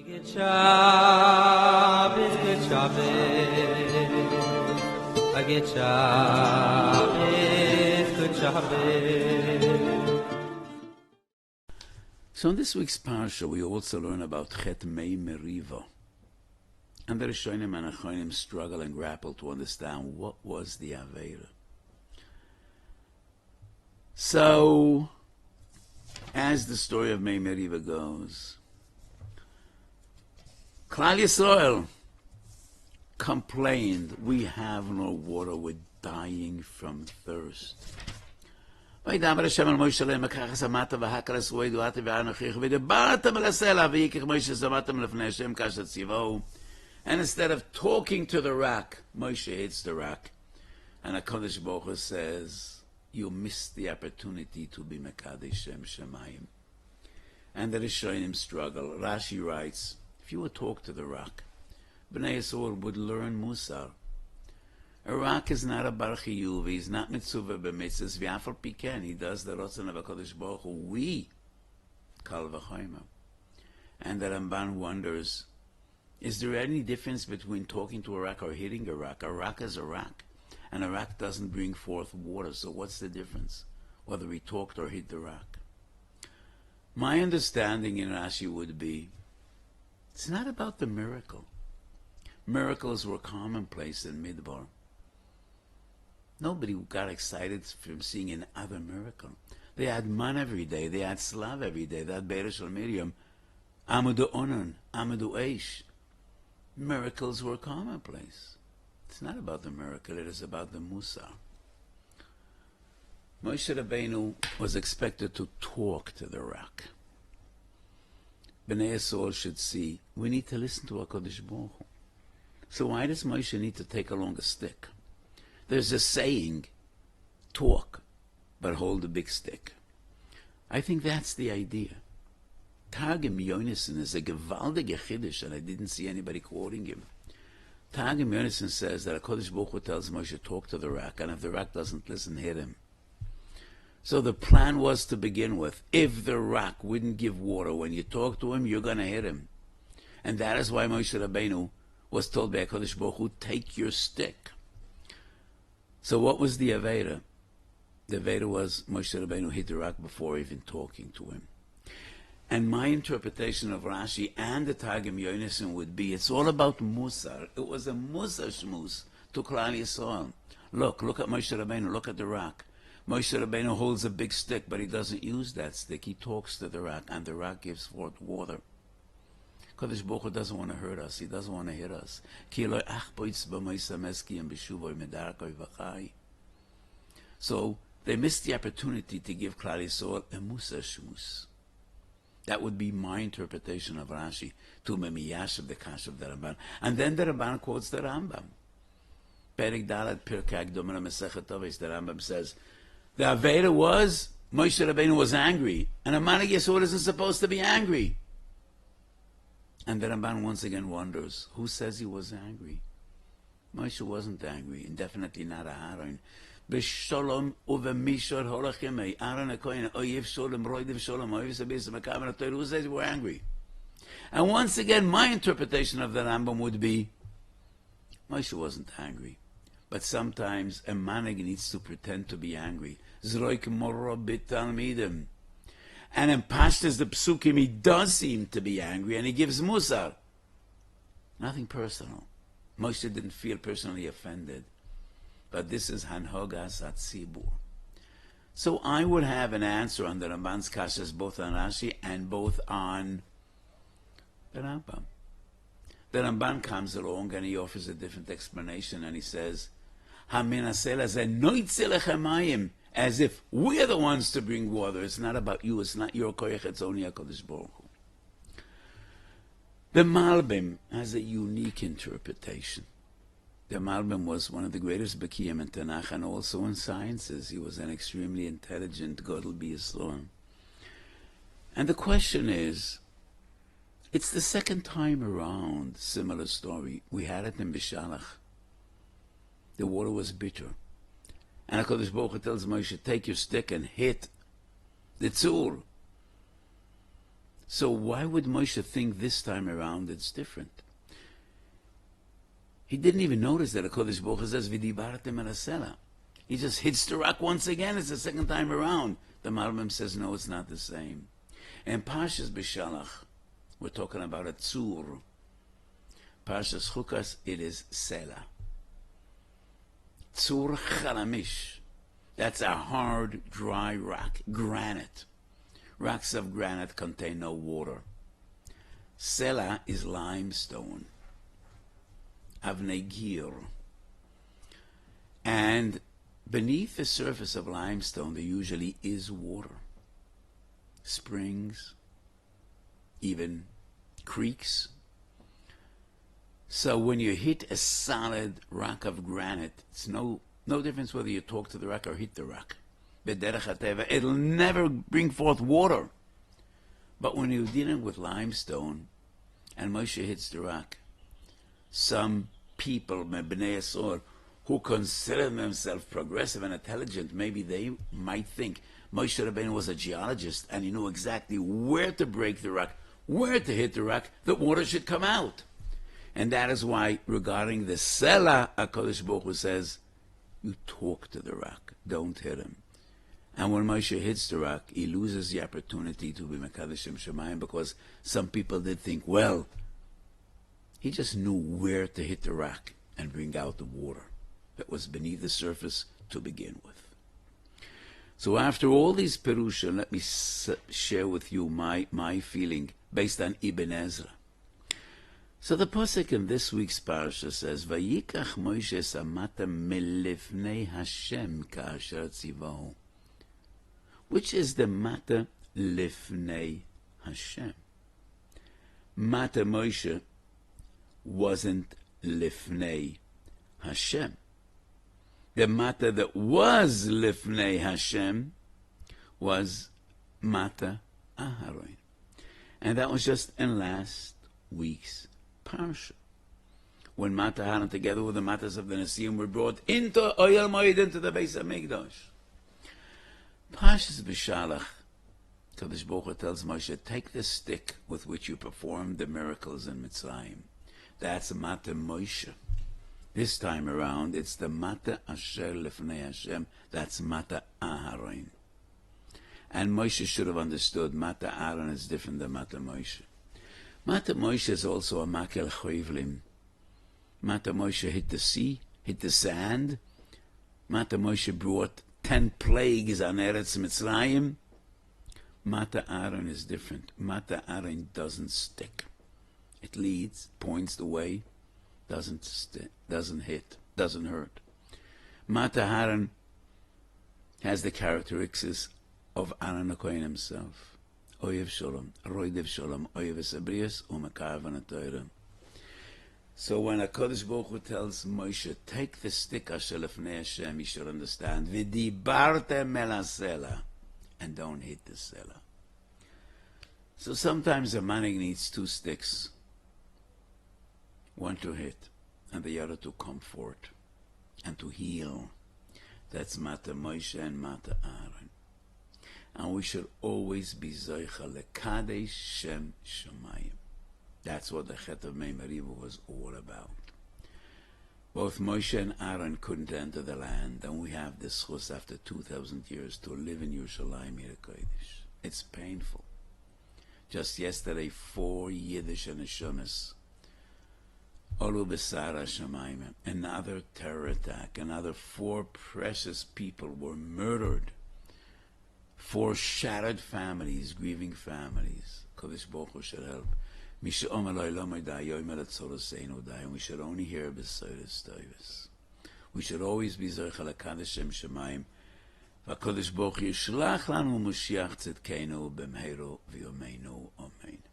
Good Shabbos, good Shabbos. I get Shabbos, good Shabbos. So in this week's Parsha, we also learn about Chet Mei Meriva. And the Rishonim and Achonim struggle and grapple to understand what was the Aveira. So, as the story of Mei Meriva goes, Klal Yisrael complained, we have no water, we're dying from thirst. וידבר השם אל מוישה למקח שמעת והקרס וידועתי ואנוכיך ודברתם אל הסלע ויקח מוישה שמעתם לפני השם כאשר ציווהו. And instead of talking to the rock, Moshe hits the rock. And HaKadosh Baruch Hu says, you missed the opportunity to be Mekadesh Shem Shemayim. And the Rishonim struggle. Rashi writes, if you would talk to the rock, Bnei Yisrael would learn Musar. A rock is not a bar chiyuv, he's not mitzvah b'mitzvahs, v'afal piken, he does the rotzon of HaKadosh Baruch Hu, we, kal v'chayma. And the Ramban wonders, is there any difference between talking to a rock or hitting a rock? A rock is a rock, and a rock doesn't bring forth water, so what's the difference, whether we talked or hit the rock? My understanding in Rashi would be, it's not about the miracle. Miracles were commonplace in Midbar. Nobody got excited from seeing another miracle. They had man every day, they had slav every day, they had Beresh al Miriam, Amadu Onan, Amadu Eish. Miracles were commonplace. It's not about the miracle, it is about the Musar. Moshe Rabbeinu was expected to talk to the rock. Bnei Yisrael should see, we need to listen to HaKadosh Baruch Hu. So why does Moshe need to take along a stick? There's a saying, talk, but hold a big stick. I think that's the idea. Targum Yonason is a gewaldige chiddush, and I didn't see anybody quoting him. Targum Yonason says that HaKadosh Baruch Hu tells Moshe, talk to the rock, and if the rock doesn't listen, hit him. So the plan was to begin with, if the rock wouldn't give water, when you talk to him, you're going to hit him. And that is why Moshe Rabbeinu was told by HaKadosh Baruch Hu, take your stick. So what was the Aveira? The Aveira was Moshe Rabbeinu hit the rock before even talking to him. And my interpretation of Rashi and the Targum Yonason would be, it's all about Musar. It was a Musar shmuz to Klal Yisrael. Look at Moshe Rabbeinu, look at the rock. Moshe Rabbeinu holds a big stick, but he doesn't use that stick. He talks to the rock, and the rock gives forth water. Kadosh Baruch Hu doesn't want to hurt us. He doesn't want to hit us. So they missed the opportunity to give Klal Yisrael a Musar shmuz. That would be my interpretation of Rashi, to Memiyash of the Kash of the Ramban. And then the Ramban quotes the Rambam. Perik Dalet Pirkei Domina Masechet Avos, the Rambam says, the Aveira was, Moshe Rabbeinu was angry, and a man of Yisrael isn't supposed to be angry. And the Ramban once again wonders, who says he was angry? Moshe wasn't angry, and definitely not Aaron. B'sholom uvemishor holachimei. Aaron HaKohen, oyev sholem, roidev sholem, oyev sabis makavan HaTorah. Who says we're angry? And once again, my interpretation of the Rambam would be, Moshe wasn't angry. But sometimes a manig needs to pretend to be angry. Zroik moro b'talmidim. And in Parshas the Psukim, he does seem to be angry, and he gives Musar. Nothing personal. Moshe didn't feel personally offended. But this is Hanhogas Hatzibur. So I would have an answer on the Ramban's Kashas, both on Rashi and both on the Rambam. The Ramban comes along and he offers a different explanation, and he says, as if we're the ones to bring water. It's not about you, it's not your koyach, it's only HaKadosh Baruch Hu. The Malbim has a unique interpretation. The Malbim was one of the greatest Bekiyim in Tanakh and also in sciences. He was an extremely intelligent Gadol B'Yisrael. And the question is, it's the second time around, similar story. We had it in Bishalach. The water was bitter. And HaKadosh Baruch Hu tells Moshe, take your stick and hit the tzur. So why would Moshe think this time around it's different? He didn't even notice that HaKadosh Baruch Hu says, V'dibartem el hasela. He just hits the rock once again. It's the second time around. The Malbim says, no, it's not the same. And Parshas B'Shalach, we're talking about a tzur. Parshas Chukas, it is Sela. Tzur Chalamish. That's a hard, dry rock, granite. Rocks of granite contain no water. Sela is limestone. Avnei Gir. And beneath the surface of limestone, there usually is water. Springs, even creeks. So when you hit a solid rock of granite, it's no difference whether you talk to the rock or hit the rock. It'll never bring forth water. But when you're dealing with limestone and Moshe hits the rock, some people, Bnei Yisrael, who consider themselves progressive and intelligent, maybe they might think Moshe Rabbeinu was a geologist and he knew exactly where to break the rock, where to hit the rock, that water should come out. And that is why, regarding the Sela, HaKadosh Baruch Hu says, you talk to the rock, don't hit him. And when Moshe hits the rock, he loses the opportunity to be Mekadosh Shemayim, because some people did think, well, he just knew where to hit the rock and bring out the water that was beneath the surface to begin with. So after all these Perusha, let me share with you my feeling based on Ibn Ezra. So the Pasuk in this week's Parsha says, Vayikach Moshe samata melifnei Hashem ka'asher tzivahu. Which is the Mata Lifnei Hashem. Mata Moshe wasn't Lifnei Hashem. The Mata that was Lifnei Hashem was Mata Aharon. And that was just in last week's Parsha, when Mata Aharon together with the Matas of the Nesiim were brought into Oyel Moed, into the Beis HaMikdash. Parshas B'Shalach, Kadosh Baruch Hu tells Moshe, take the stick with which you performed the miracles in Mitzrayim. That's Mata Moshe. This time around, it's the Mata Asher Lefnei Hashem. That's Mata Aharon. And Moshe should have understood Mata Aharon is different than Mata Moshe. Mata Moshe is also a Makel Choivlim. Mata Moshe hit the sea, hit the sand. Mata Moshe brought 10 plagues on Eretz Mitzrayim. Mata Aharon is different. Mata Aharon doesn't stick. It leads, points the way, doesn't hit, doesn't hurt. Mata Aharon has the characteristics of Aaron HaKohen himself. Oyev Shalom, Roidev Shalom, Oyev Esabrias, Umakav Anatoira. So when HaKadosh Baruch Hu tells Moshe, take the stick Asher Lefnei Hashem, you should understand, V'dibartem el hasela, and don't hit the sela. So sometimes a manik needs 2 sticks, one to hit, and the other to comfort and to heal. That's Mata Moshe and Mata Aharon. And we should always be Zoicha Lekadesh Shem Shemayim. That's what the Chet of Mei Meriva was all about. Both Moshe and Aaron couldn't enter the land, and we have the schus after 2,000 years to live in Yerushalayim Kodesh. It's painful. Just yesterday, 4 Yiddish and Neshomas, Olu Besara Shemayim, another terror attack, another 4 precious people were murdered. 4 shattered families, grieving families. Kodesh Baruch Hu should help. And we should only hear B'Sodas Toivus. We should always be Zochel HaKadosh Shem Shemayim. VaKadosh Baruch Hu Yishlach Lanu Mashiach Tzidkenu B'mheiro V'yomeinu Amen.